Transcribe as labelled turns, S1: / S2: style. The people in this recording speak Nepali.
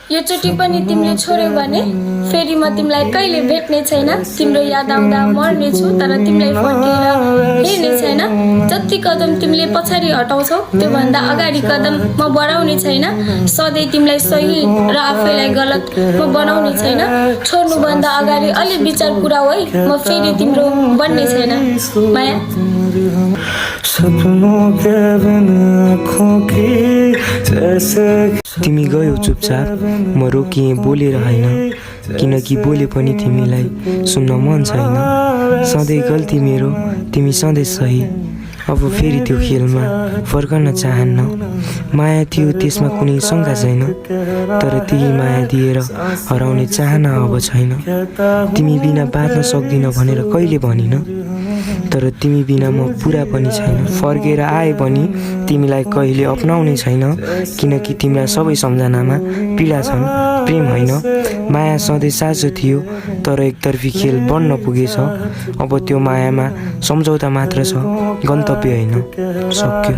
S1: यो चोटि पनि तिमीले छोड्यौ भने फेरि म तिमीलाई कहिले भेट्ने छैन। तिम्रो याद आउँदा मर्ने छु तर तिमीलाई फर्केर हेर्ने छैन। जति कदम तिमीले पछाडि हटाउँछौ त्यो भन्दा अगाडि कदम म बढाउने छैन। सधैँ तिमीलाई सही र आफैलाई गलत म बनाउने छैन। छोड्नु भन्दा अगाडि अलि विचार पुराऊ है, म फेरि तिम्रो बन्ने छैन। माया
S2: सपनों के बिन आँखों की जैसे
S3: तिमी गयौ चुपचाप, म रोकिएँ बोलेर होइन, किनकि बोले पनि तिमीलाई सुन्न मन छैन। सधैँ गल्ती मेरो, तिमी सधैँ सही। अब फेरि त्यो खेलमा फर्कन चाहन्न। माया थियो त्यसमा कुनै शङ्का छैन, तर त्यही माया दिएर हराउने चाहना अब छैन। तिमी बिना बाँच्न सक्दिन भनेर कहिले भनिन, तर तिमी बिना म पुरा पनि छैन। फर्केर आए पनि तिमीलाई कहिले अपनाउने छैन, किनकि तिमीलाई सबै सम्झनामा पीडा छन्, प्रेम होइन। माया सधैँ साँचो थियो तर एकतर्फी खेल बन्न पुगेछ। अब त्यो मायामा सम्झौता मात्र छ, गन्तव्य होइन। सक्यो।